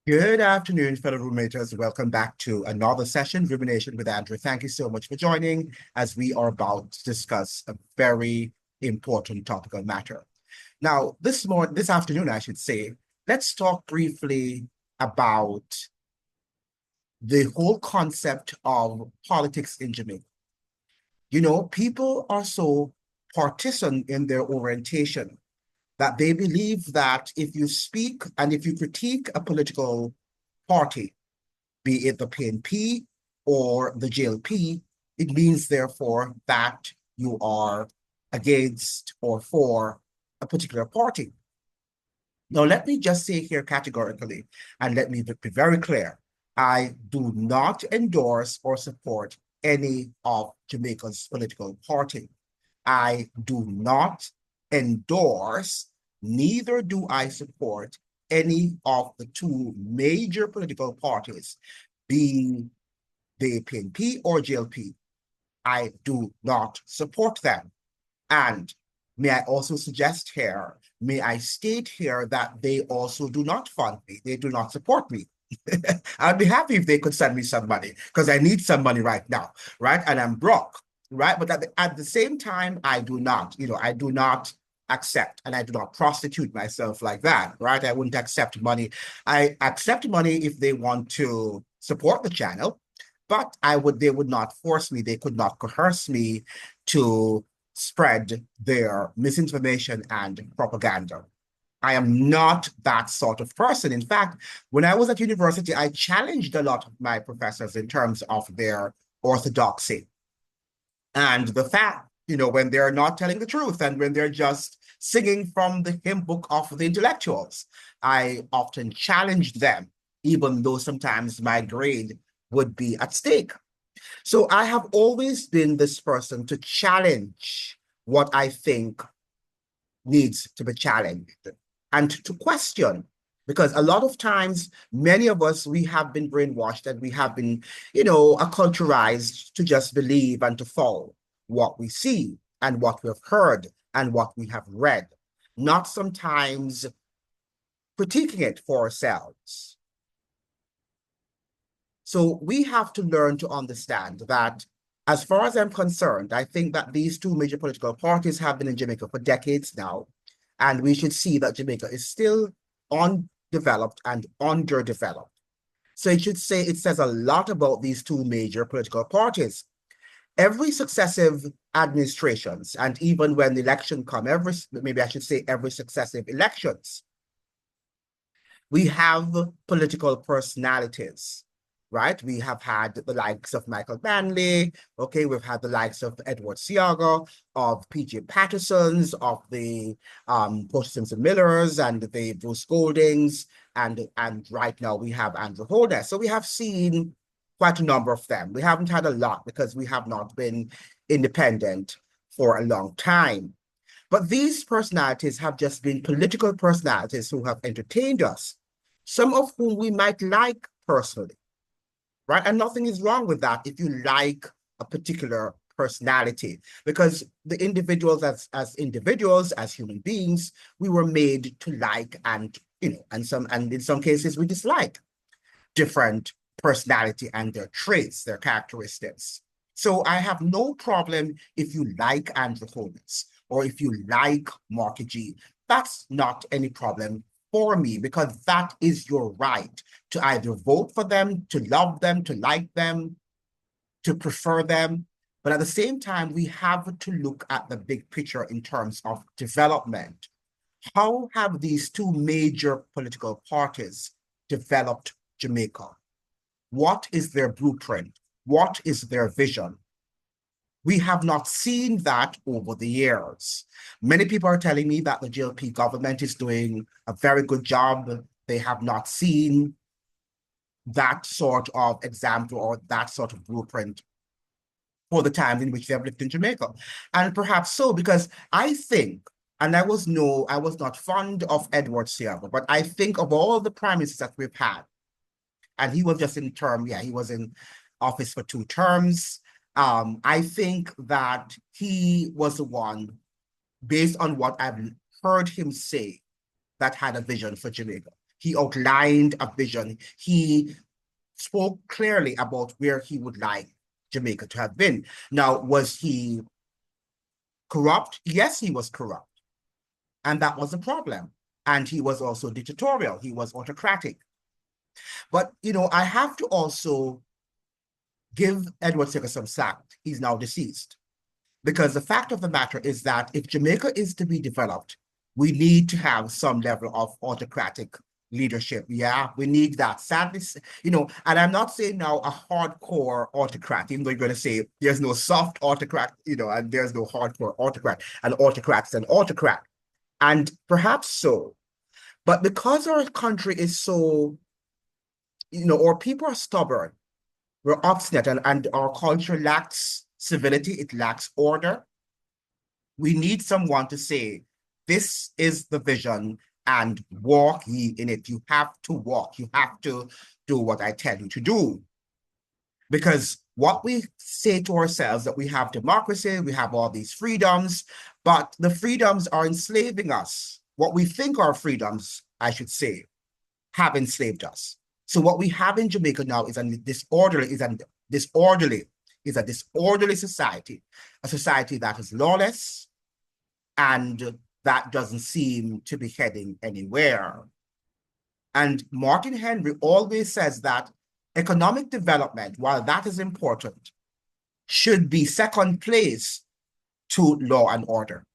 Good afternoon, fellow roommaters. Welcome back to another session, Rumination with Andrew. Thank you so much for joining as we are about to discuss a very important topical matter. Now, this afternoon, I should say, let's talk briefly about the whole concept of politics in Jamaica. You know, people are so partisan in their orientation that they believe that if you speak and if you critique a political party, be it the PNP or the JLP, it means therefore that you are against or for a particular party. Now, let me just say here categorically, and let me be very clear, I do not endorse or support any of Jamaica's political party. I do not endorse, neither do I support any of the two major political parties, being the PNP or JLP. I do not support them. And may I also suggest here, may I state here that they also do not fund me. They do not support me. I'd be happy if they could send me some money because I need some money right now, right? And I'm broke, right? But at the same time, I do not, I do not accept and I do not prostitute myself like that, right? I wouldn't accept money. I accept money if they want to support the channel, but they would not force me. They could not coerce me to spread their misinformation and propaganda. I am not that sort of person. In fact, when I was at university, I challenged a lot of my professors in terms of their orthodoxy and the fact, when they're not telling the truth and when they're just singing from the hymn book of the intellectuals. I often challenged them, even though sometimes my grade would be at stake. So I have always been this person to challenge what I think needs to be challenged and to question. Because a lot of times, many of us, we have been brainwashed and we have been, acculturized to just believe and to follow what we see and what we have heard and what we have read, not sometimes critiquing it for ourselves. So we have to learn to understand that, as far as I'm concerned, I think that these two major political parties have been in Jamaica for decades now, and we should see that Jamaica is still undeveloped and underdeveloped. So it says a lot about these two major political parties. Every successive administrations, and even when the election come, every successive elections, we have political personalities, right? We have had the likes of Michael Manley, okay, we've had the likes of Edward Seaga, of P.J. Pattersons, of the Portia Simpson Millers, and the Bruce Goldings, and right now we have Andrew Holness. So we have seen quite a number of them. We haven't had a lot because we have not been independent for a long time. But these personalities have just been political personalities who have entertained us, some of whom we might like personally, right? And nothing is wrong with that if you like a particular personality, because the individuals as individuals, as human beings, we were made to like and, and in some cases we dislike different personality and their traits, their characteristics. So I have no problem if you like Andrew Holness or if you like Marky G. That's not any problem for me, because that is your right to either vote for them, to love them, to like them, to prefer them. But at the same time, we have to look at the big picture in terms of development. How have these two major political parties developed Jamaica? What is their blueprint? What is their vision? We have not seen that over the years. Many people are telling me that the JLP government is doing a very good job. They have not seen that sort of example or that sort of blueprint for the times in which they have lived in Jamaica. And perhaps so, because I think, and I was not fond of Edward Seaga, but I think of all the prime ministers that we've had, and he was just he was in office for 2 terms. I think that he was the one, based on what I've heard him say, that had a vision for Jamaica. He outlined a vision. He spoke clearly about where he would like Jamaica to have been. Now, was he corrupt? Yes, he was corrupt. And that was a problem. And he was also dictatorial. He was autocratic. But, I have to also give Edward Seager some slack. He's now deceased. Because the fact of the matter is that if Jamaica is to be developed, we need to have some level of autocratic leadership. Yeah, we need that. Sadly, and I'm not saying now a hardcore autocrat, even though you're going to say there's no soft autocrat, and there's no hardcore autocrat. An autocrat's an autocrat. And perhaps so. But because our country is so, or people are stubborn, we're obstinate, and our culture lacks civility, it lacks order. We need someone to say, this is the vision and walk ye in it. You have to walk. You have to do what I tell you to do. Because what we say to ourselves that we have democracy, we have all these freedoms, but the freedoms are enslaving us. What we think are freedoms, I should say, have enslaved us. So what we have in Jamaica now is a disorderly society, a society that is lawless and that doesn't seem to be heading anywhere. And Martin Henry always says that economic development, while that is important, should be second place to law and order.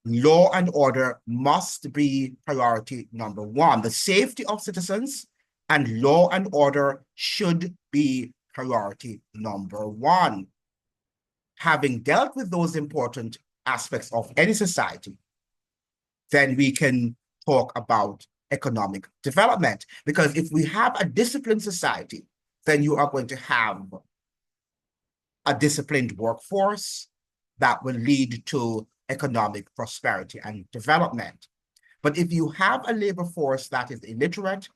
Law and order must be priority number one. The safety of citizens and law and order should be priority number one. Having dealt with those important aspects of any society, then we can talk about economic development. Because if we have a disciplined society, then you are going to have a disciplined workforce that will lead to economic prosperity and development. But if you have a labor force that is illiterate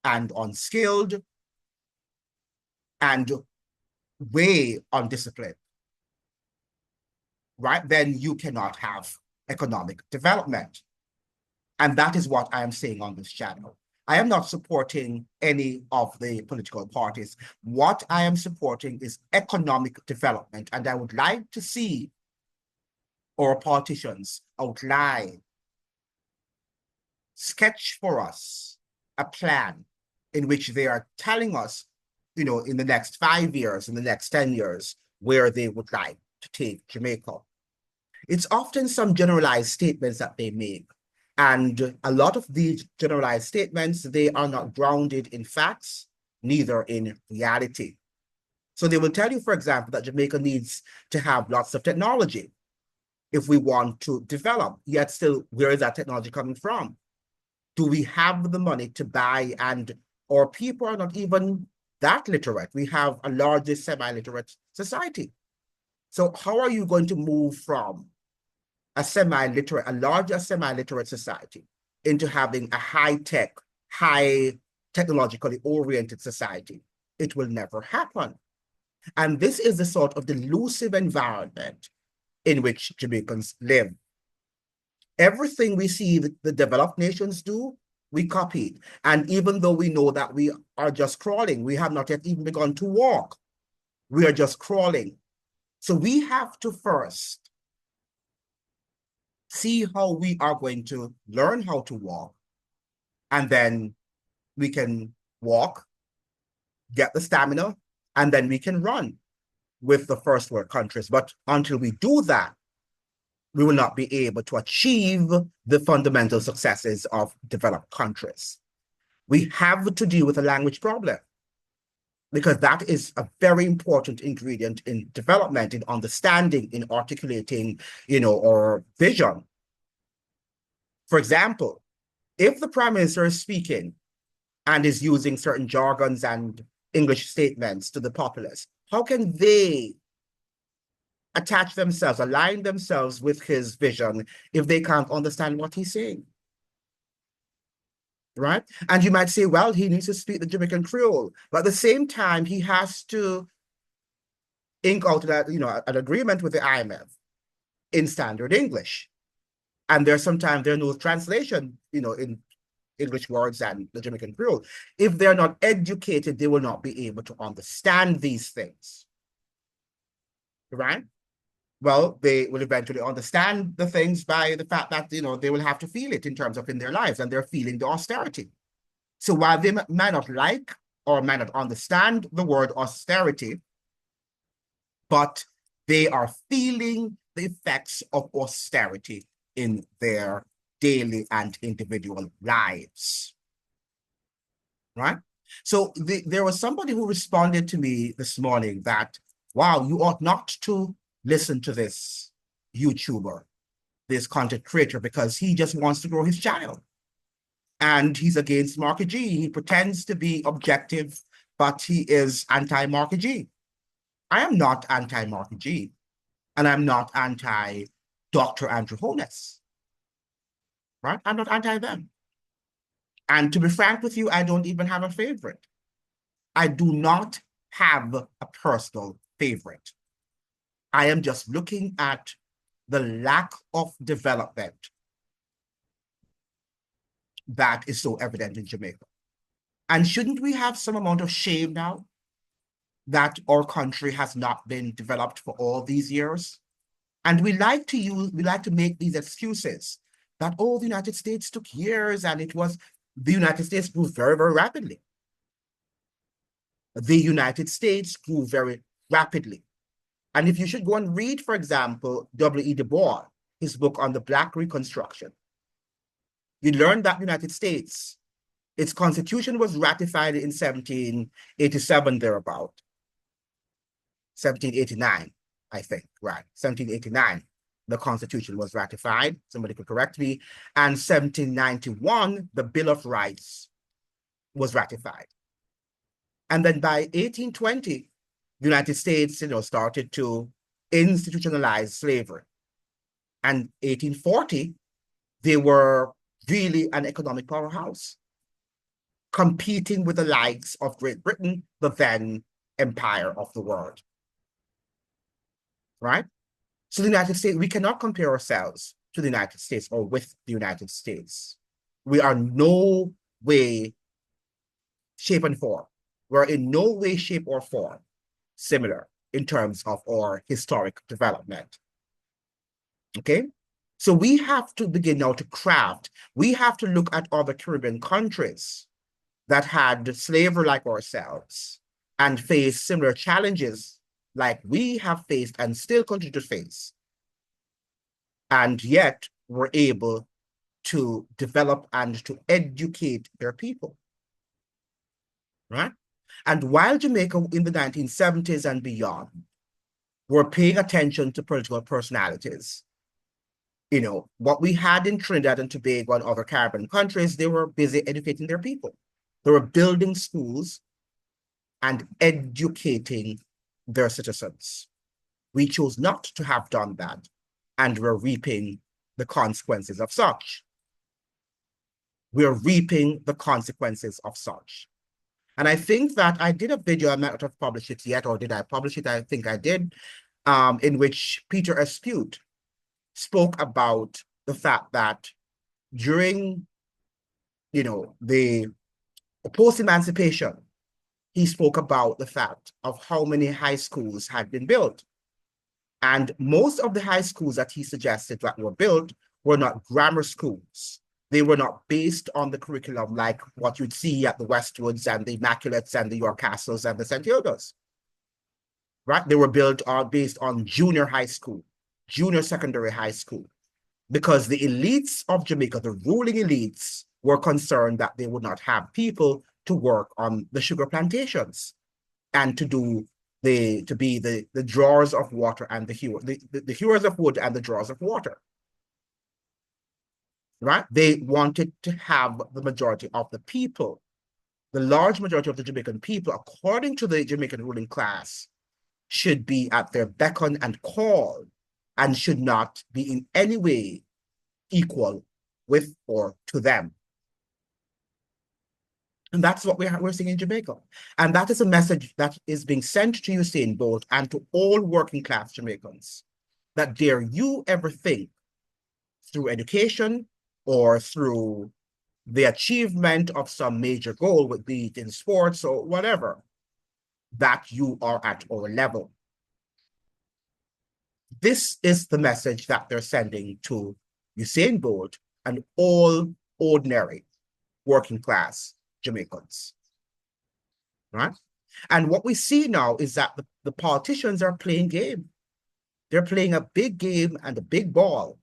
and unskilled and way undisciplined, right, then you cannot have economic development. And that is what I am saying on this channel. I am not supporting any of the political parties. What I am supporting is economic development. And I would like to see our politicians outline, sketch for us a plan in which they are telling us, in the next 5 years, in the next 10 years, where they would like to take Jamaica. It's often some generalized statements that they make. And a lot of these generalized statements, they are not grounded in facts, neither in reality. So they will tell you, for example, that Jamaica needs to have lots of technology if we want to develop. Yet still, where is that technology coming from? Do we have the money to buy? And our people are not even that literate. We have a largely semi-literate society. So how are you going to move from a larger semi-literate society into having a high-tech, high technologically oriented society? It will never happen. And this is the sort of delusive environment in which Jamaicans live. Everything we see the developed nations do, we copy. And even though we know that we are just crawling, we have not yet even begun to walk. We are just crawling. So we have to first see how we are going to learn how to walk, and then we can walk, get the stamina, and then we can run with the first world countries. But until we do that, we will not be able to achieve the fundamental successes of developed countries. We have to deal with the language problem, because that is a very important ingredient in development, in understanding, in articulating, our vision. For example, if the Prime Minister is speaking and is using certain jargons and English statements to the populace, how can they attach themselves, align themselves with his vision if they can't understand what he's saying? Right? And you might say, well, he needs to speak the Jamaican Creole, but at the same time, he has to ink out that, an agreement with the IMF in standard English. And sometimes there's no translation, in English words and the Jamaican Creole. If they're not educated, they will not be able to understand these things, right? Well, they will eventually understand the things by the fact that, you know, they will have to feel it in terms of in their lives, and they're feeling the austerity. So while they might not like or might not understand the word austerity, but they are feeling the effects of austerity in their daily and individual lives, right? So there was somebody who responded to me this morning that, wow, you ought not to listen to this YouTuber, this content creator, because he just wants to grow his channel. And he's against mortgagee. He pretends to be objective, but he is anti-mortgagee. I am not anti-mortgagee, and I'm not anti-Dr. Andrew Holness, right? I'm not anti them. And to be frank with you, I don't even have a favorite. I do not have a personal favorite. I am just looking at the lack of development that is so evident in Jamaica. And shouldn't we have some amount of shame now that our country has not been developed for all these years? And we like to make these excuses that, oh, the United States took years and the United States grew very, very rapidly. The United States grew very rapidly. And if you should go and read, for example, W.E. Du Bois, his book on the Black Reconstruction, you learn that the United States, its constitution was ratified in 1787, thereabout. 1789, I think, right? 1789, the Constitution was ratified. Somebody could correct me. And 1791, the Bill of Rights was ratified. And then by 1820, the United States, started to institutionalize slavery. And 1840, they were really an economic powerhouse, competing with the likes of Great Britain, the then empire of the world. Right? So the United States, we cannot compare ourselves to the United States or with the United States. We are no way, shape, and form. We're in no way, shape, or form similar in terms of our historic development. Okay? So we have to begin now to craft. We have to look at other Caribbean countries that had slavery like ourselves and face similar challenges like we have faced and still continue to face. And yet we're able to develop and to educate their people, right? And while Jamaica in the 1970s and beyond were paying attention to political personalities, what we had in Trinidad and Tobago and other Caribbean countries, they were busy educating their people. They were building schools and educating their citizens. We chose not to have done that, and we're reaping the consequences of such. We're reaping the consequences of such. And I think that I did a video, I might not have published it yet, or did I publish it? I think I did, in which Peter Espute spoke about the fact that during, the post-emancipation, he spoke about the fact of how many high schools had been built. And most of the high schools that he suggested that were built were not grammar schools. They were not based on the curriculum like what you'd see at the Westwoods and the Immaculates and the York Castles and the St. Hilda's, right? They were built based on junior high school, junior secondary high school, because the elites of Jamaica, the ruling elites, were concerned that they would not have people to work on the sugar plantations and to be the drawers of water and the hewers of wood and the drawers of water. Right? They wanted to have the majority of the people, the large majority of the Jamaican people, according to the Jamaican ruling class, should be at their beckon and call and should not be in any way equal with or to them. And that's what we're seeing in Jamaica. And that is a message that is being sent to Usain Bolt and to all working class Jamaicans, that dare you ever think through education or through the achievement of some major goal, would be it in sports or whatever, that you are at our level. This is the message that they're sending to Usain Bolt and all ordinary working class Jamaicans, right? And what we see now is that the politicians are playing game. They're playing a big game and a big ball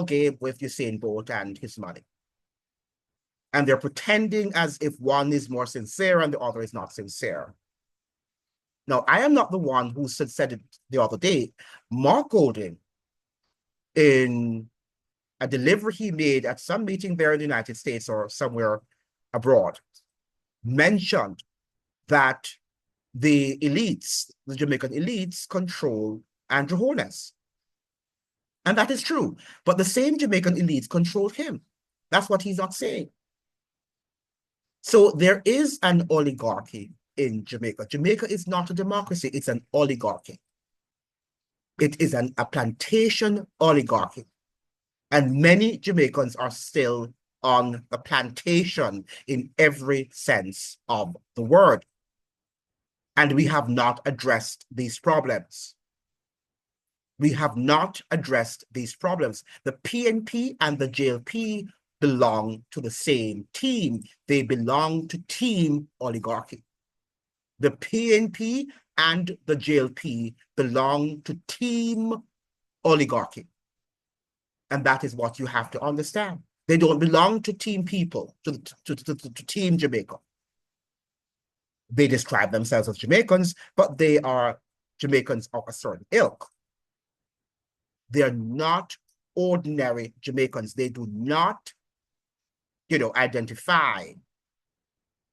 game with Usain Bolt and his money. And they're pretending as if one is more sincere and the other is not sincere. Now, I am not the one who said it the other day. Mark Golding, in a delivery he made at some meeting there in the United States or somewhere abroad, mentioned that the elites, the Jamaican elites, control Andrew Holness. And that is true. But the same Jamaican elites controlled him. That's what he's not saying. So there is an oligarchy in Jamaica. Jamaica is not a democracy, it's an oligarchy. It is a plantation oligarchy. And many Jamaicans are still on the plantation in every sense of the word. And we have not addressed these problems. We have not addressed these problems. The PNP and the JLP belong to the same team. They belong to team oligarchy. The PNP and the JLP belong to team oligarchy. And that is what you have to understand. They don't belong to team people, to team Jamaica. They describe themselves as Jamaicans, but they are Jamaicans of a certain ilk. They're not ordinary Jamaicans. They do not, identify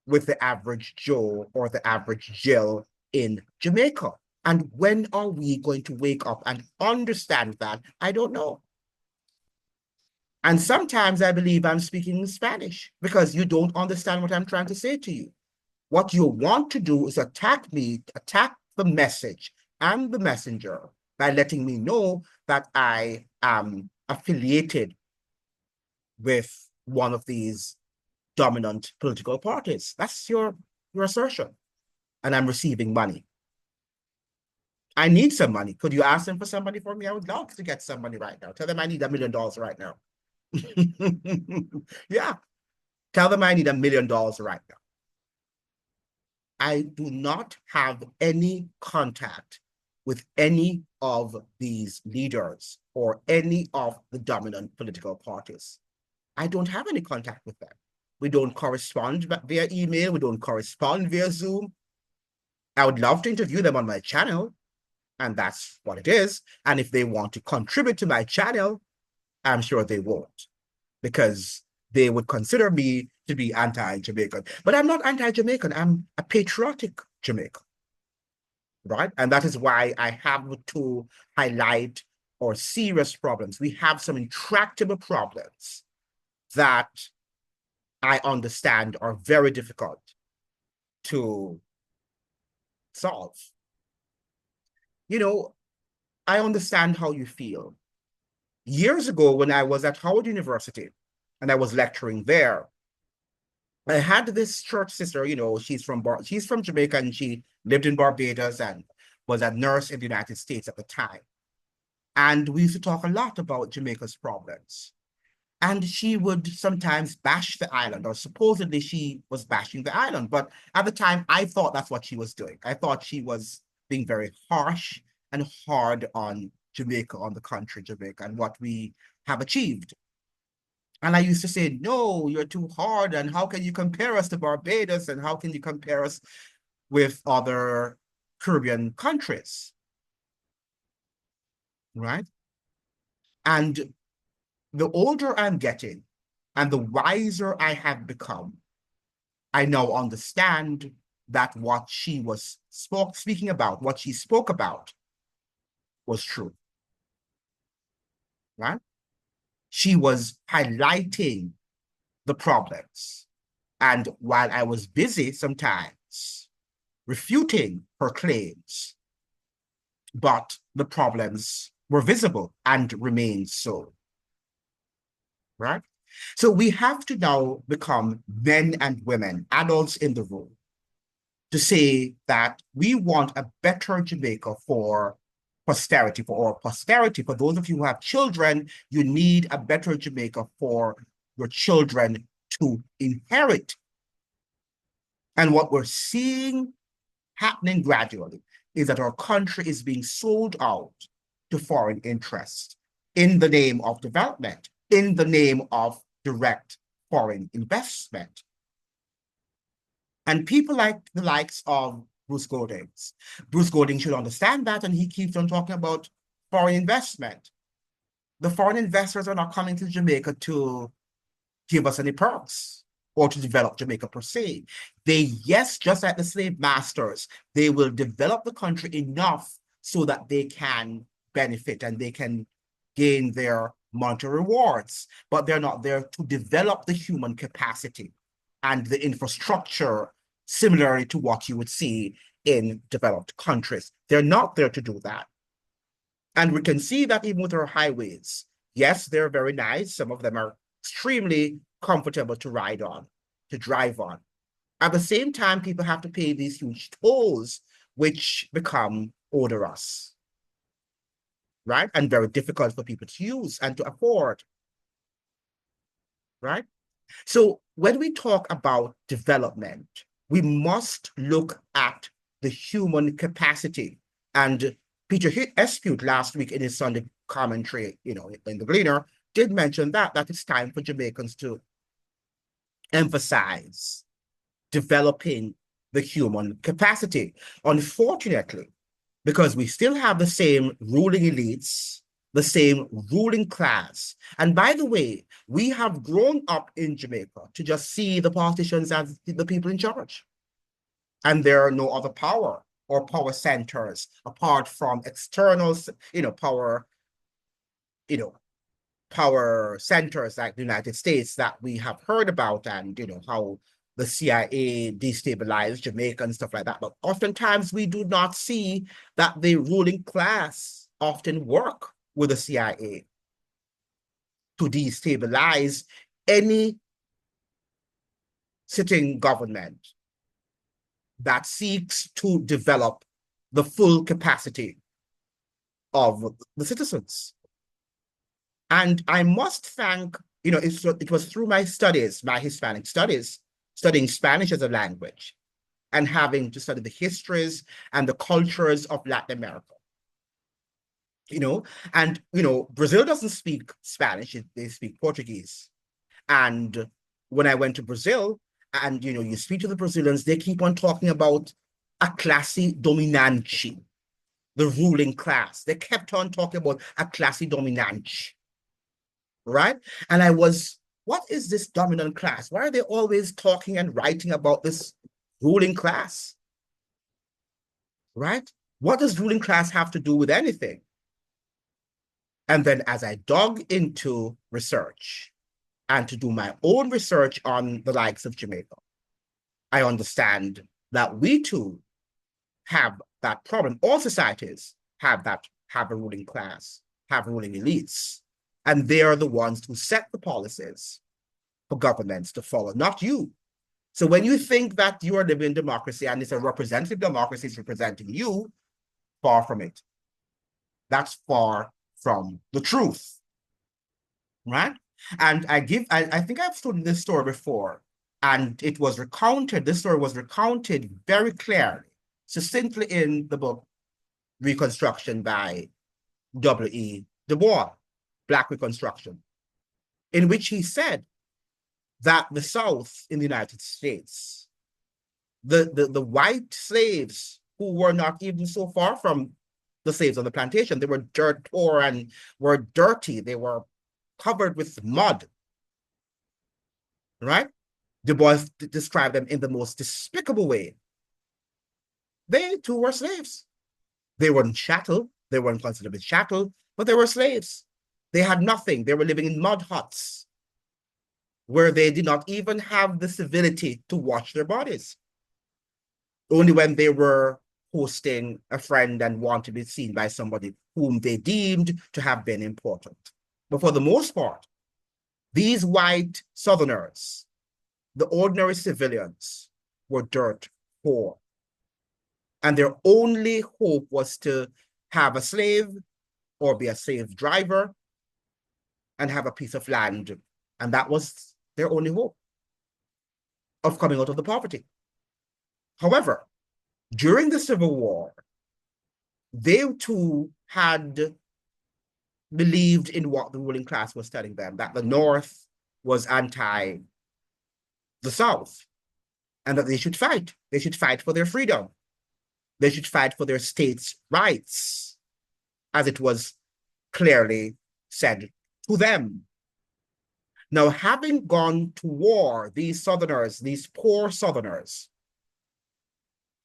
with the average Joe or the average Jill in Jamaica. And when are we going to wake up and understand that? I don't know. And sometimes I believe I'm speaking in Spanish because you don't understand what I'm trying to say to you. What you want to do is attack me, attack the message and the messenger by letting me know that I am affiliated with one of these dominant political parties. That's your assertion. And I'm receiving money. I need some money. Could you ask them for some money for me? I would love to get some money right now. Tell them I need $1 million right now. Yeah. Tell them I need $1 million right now. I do not have any contact with any of these leaders or any of the dominant political parties. I don't have any contact with them. We don't correspond via email. We don't correspond via Zoom. I would love to interview them on my channel, and that's what it is. And if they want to contribute to my channel, I'm sure they won't, because they would consider me to be anti-Jamaican. But I'm not anti-Jamaican. I'm a patriotic Jamaican, right? And that is why I have to highlight our serious problems. We have some intractable problems that I understand are very difficult to solve. I understand how you feel. Years ago, when I was at Howard University and I was lecturing there, I had this church sister, she's from Jamaica and she lived in Barbados and was a nurse in the United States at the time. And we used to talk a lot about Jamaica's problems. And she would sometimes bash the island, or supposedly she was bashing the island. But at the time, I thought that's what she was doing. I thought she was being very harsh and hard on Jamaica, on the country Jamaica, and what we have achieved. And I used to say, no, you're too hard. And how can you compare us to Barbados? And how can you compare us with other Caribbean countries? Right? And the older I'm getting and the wiser I have become, I now understand that what she was speaking about, what she spoke about, was true. Right? She was highlighting the problems. And while I was busy sometimes refuting her claims, but the problems were visible and remain so. Right? So we have to now become men and women, adults in the room, to say that we want a better Jamaica for posterity, for our posterity. For those of you who have children, you need a better Jamaica for your children to inherit. And what we're seeing happening gradually is that our country is being sold out to foreign interests in the name of development, in the name of direct foreign investment. And people like the likes of Bruce Goldings. Bruce Golding should understand that, and he keeps on talking about foreign investment. The foreign investors are not coming to Jamaica to give us any perks or to develop Jamaica per se. They, yes, just like the slave masters, they will develop the country enough so that they can benefit and they can gain their monetary rewards, but they're not there to develop the human capacity and the infrastructure similarly to what you would see in developed countries. They're not there to do that. And we can see that even with our highways. Yes, they're very nice. Some of them are extremely comfortable to ride on, to drive on. At the same time, people have to pay these huge tolls, which become odorous, right? And very difficult for people to use and to afford, right? So when we talk about development, we must look at the human capacity. And Peter Espute last week in his Sunday commentary, in the Gleaner, did mention that it's time for Jamaicans to emphasize developing the human capacity. Unfortunately, because we still have the same ruling elites, the same ruling class. And by the way, we have grown up in Jamaica to just see the politicians as the people in charge. And there are no other power or power centers apart from external, power, power centers like the United States that we have heard about, and how the CIA destabilized Jamaica and stuff like that. But oftentimes we do not see that the ruling class often work with the CIA to destabilize any sitting government that seeks to develop the full capacity of the citizens. And I must thank, it was through my studies, my Hispanic studies, studying Spanish as a language and having to study the histories and the cultures of Latin America. Brazil doesn't speak Spanish, they speak Portuguese. And when I went to Brazil and, you speak to the Brazilians, they keep on talking about a classe dominante, the ruling class. They kept on talking about a classe dominante, right? And what is this dominant class? Why are they always talking and writing about this ruling class, right? What does ruling class have to do with anything? And then as I dug into research and to do my own research on the likes of Jamaica, I understand that we too have that problem. All societies have a ruling class, have ruling elites, and they are the ones who set the policies for governments to follow, not you. So when you think that you are living in democracy and it's a representative democracy is representing you, far from it. That's far from the truth, right? And I think I've told this story before, and it was recounted, this story was recounted very clearly, succinctly in the book Reconstruction by W.E. Du Bois, Black Reconstruction, in which he said that the South in the United States, the white slaves who were not even so far from the slaves on the plantation, they were dirt poor and were dirty, they were covered with mud, right? Du Bois described them in the most despicable way. They too were slaves. They weren't chattel, they weren't considered chattel, but they were slaves. They had nothing. They were living in mud huts where they did not even have the civility to wash their bodies. Only when they were hosting a friend and want to be seen by somebody whom they deemed to have been important. But for the most part, These white Southerners, the ordinary civilians, were dirt poor. And their only hope was to have a slave or be a slave driver and have a piece of land. And that was their only hope of coming out of the poverty. However, during the Civil War, they too had believed in what the ruling class was telling them, that the North was anti the South and that they should fight. They should fight for their freedom. They should fight for their states' rights, as it was clearly said to them. Now, having gone to war, these Southerners, these poor Southerners,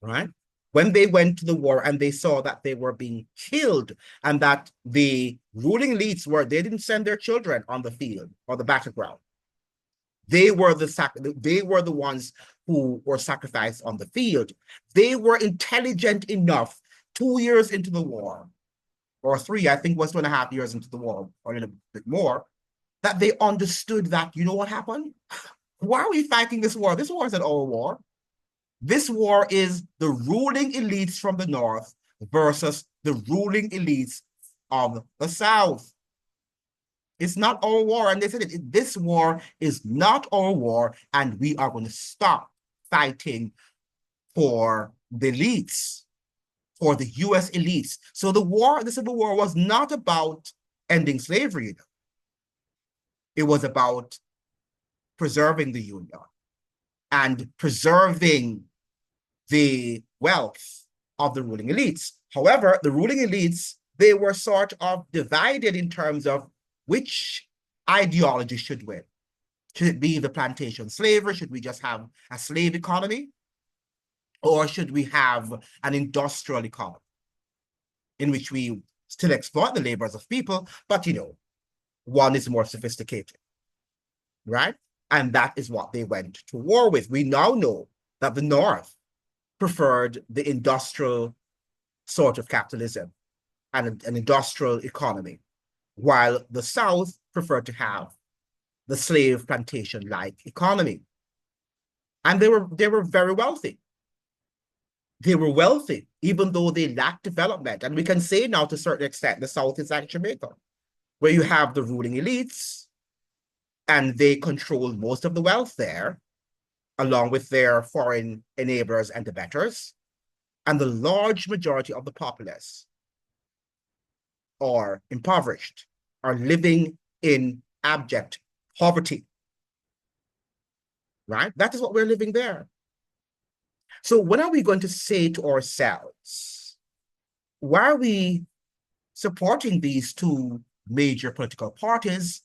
right? When they went to the war and they saw that they were being killed and that the ruling elites they didn't send their children on the field or the battleground. They were the ones who were sacrificed on the field. They were intelligent enough 2 years into the war, or 3, I think was 2.5 years into the war, or a little bit more, that they understood that, you know what happened? Why are we fighting this war? This war isn't our war. This war is the ruling elites from the North versus the ruling elites of the South. It's not our war. And they said this war is not our war, and we are going to stop fighting for the elites, for the US elites. So the Civil War was not about ending slavery. It was about preserving the Union and preserving the wealth of the ruling elites. However, the ruling elites, they were sort of divided in terms of which ideology should win. Should it be the plantation slavery? Should we just have a slave economy? Or should we have an industrial economy in which we still exploit the labors of people, but, one is more sophisticated, right? And that is what they went to war with. We now know that the North preferred the industrial sort of capitalism and an industrial economy, while the South preferred to have the slave plantation-like economy. And they were very wealthy. They were wealthy, even though they lacked development. And we can say now, to a certain extent, the South is like Jamaica, where you have the ruling elites, and they control most of the wealth there, along with their foreign enablers and abettors. And the large majority of the populace are impoverished, are living in abject poverty, right? That is what we're living there. So when are we going to say to ourselves, why are we supporting these two major political parties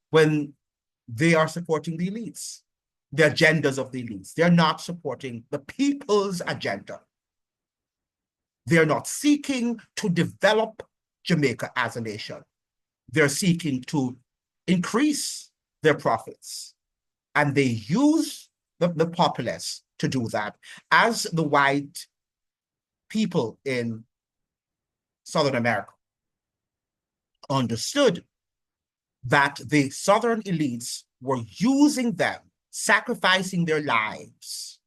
when they are supporting the elites, the agendas of the elites? They're not supporting the people's agenda. They're not seeking to develop Jamaica as a nation. They're seeking to increase their profits. And they use the populace to do that, as the white people in Southern America understood that the Southern elites were using them, sacrificing their lives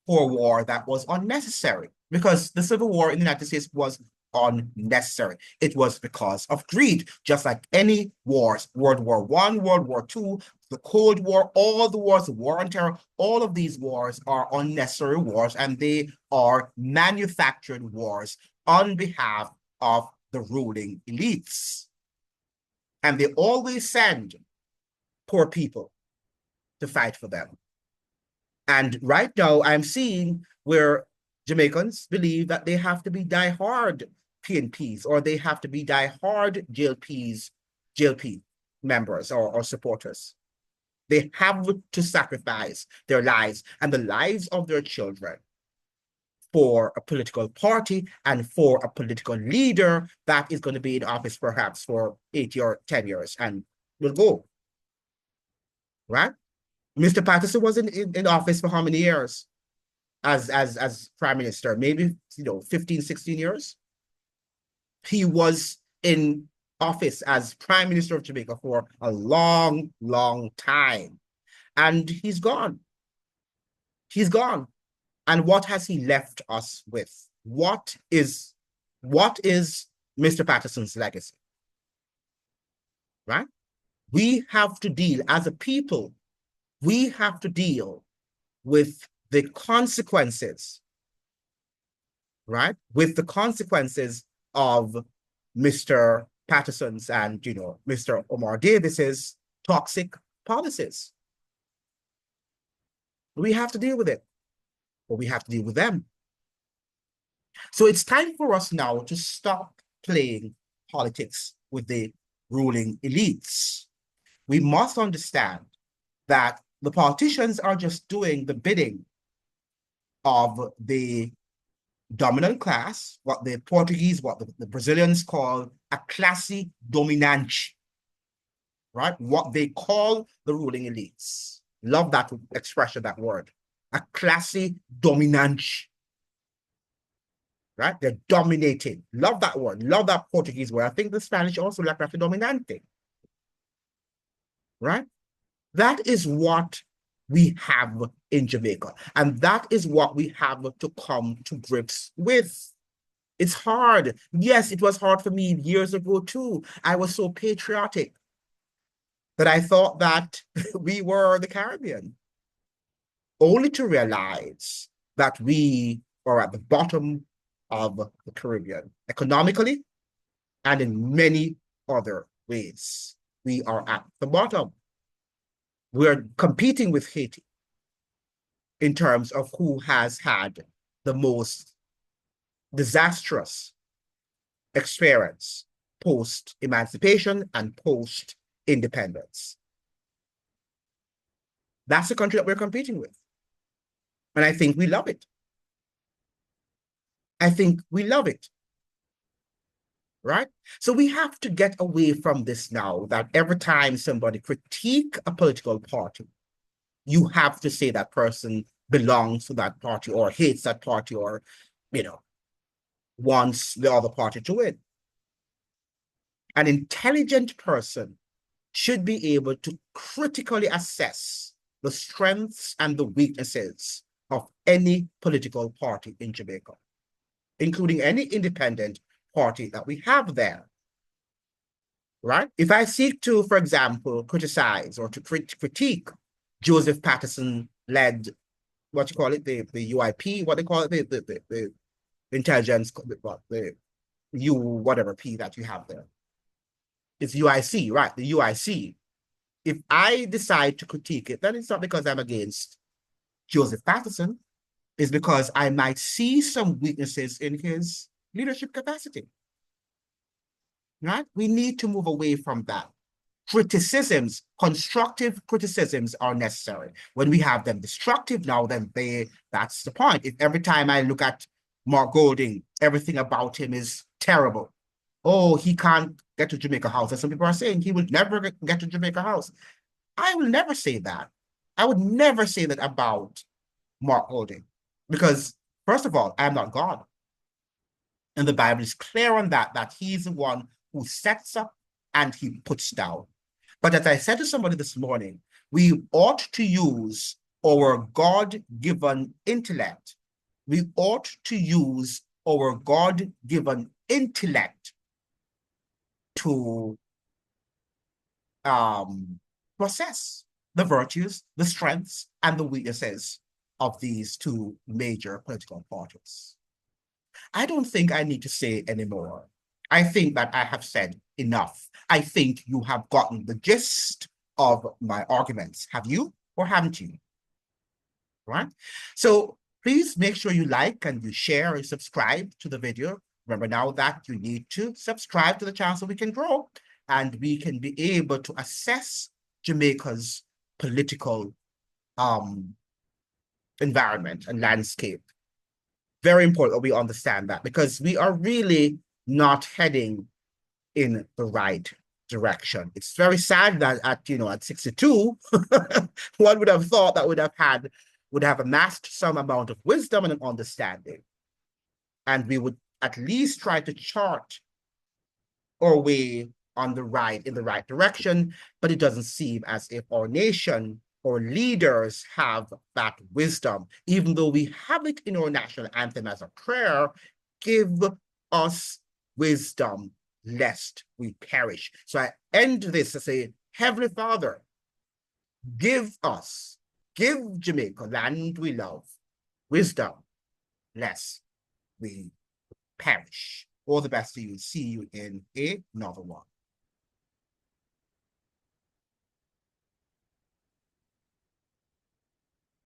for a war that was unnecessary, because the Civil War in the United States was unnecessary. It was because of greed, just like any wars, World War I, World War II, the Cold War, all the wars, the War on Terror, all of these wars are unnecessary wars, and they are manufactured wars on behalf of the ruling elites. And they always send poor people to fight for them. And right now, I'm seeing where Jamaicans believe that they have to be diehard PNPs, or they have to be diehard JLP members or supporters. They have to sacrifice their lives and the lives of their children for a political party and for a political leader that is going to be in office perhaps for 8 or 10 years and will go, right? Mr. Patterson was in office for how many years as prime minister? Maybe 15, 16 years. He was in office as Prime Minister of Jamaica for a long, long time. And he's gone. He's gone. And what has he left us with? What is Mr. Patterson's legacy? Right? We have to deal, as a people, we have to deal with the consequences, right? With the consequences of Mr. Patterson's and, Mr. Omar Davis's toxic policies. We have to deal with it, or we have to deal with them. So it's time for us now to stop playing politics with the ruling elites. We must understand that the politicians are just doing the bidding of the dominant class, what the Portuguese, what the Brazilians call a classe dominante, right? What they call the ruling elites. Love that expression, that word. A classe dominante, right? They're dominating. Love that word. Love that Portuguese word. I think the Spanish also like classe dominante, right? That is what we have in Jamaica. And that is what we have to come to grips with. It's hard. Yes, it was hard for me years ago too. I was so patriotic that I thought that we were the Caribbean, only to realize that we are at the bottom of the Caribbean, economically and in many other ways. We are at the bottom. We're competing with Haiti in terms of who has had the most disastrous experience post-emancipation and post-independence. That's the country that we're competing with. And I think we love it. I think we love it. Right? So we have to get away from this now, that every time somebody critique a political party, you have to say that person belongs to that party or hates that party or, wants the other party to win. An intelligent person should be able to critically assess the strengths and the weaknesses of any political party in Jamaica, including any independent party that we have there, right? If I seek to, for example, criticize or to critique Joseph Patterson-led, what you call it, the UIP, what they call it, the intelligence, the whatever P that you have there. It's UIC, right? The UIC. If I decide to critique it, then it's not because I'm against Joseph Patterson. It's because I might see some weaknesses in his leadership capacity. Right? We need to move away from that. Criticisms, constructive criticisms are necessary. When we have them destructive now, then that's the point. If every time I look at Mark Golding, everything about him is terrible. Oh, he can't get to Jamaica House. And some people are saying he will never get to Jamaica House. I will never say that. I would never say that about Mark Golding. Because, first of all, I am not God. And the Bible is clear on that he's the one who sets up and he puts down. But as I said to somebody this morning, we ought to use our God-given intellect. We ought to use our God-given intellect to process the virtues, the strengths, and the weaknesses of these two major political parties. I don't think I need to say anymore. I think that I have said enough. I think you have gotten the gist of my arguments. Have you or haven't you? Right? So please make sure you like and you share and subscribe to the video. Remember now that you need to subscribe to the channel so we can grow and we can be able to assess Jamaica's political environment and landscape. Very important that we understand that, because we are really not heading in the right direction. It's very sad that at 62, one would have thought that would have amassed some amount of wisdom and understanding. And we would at least try to chart our way in the right direction, but it doesn't seem as if our nation or leaders have that wisdom, even though we have it in our national anthem as a prayer. Give us wisdom lest we perish. So I end this to say, Heavenly Father, give Jamaica, land we love, wisdom lest we perish. All the best to you. See you in another one.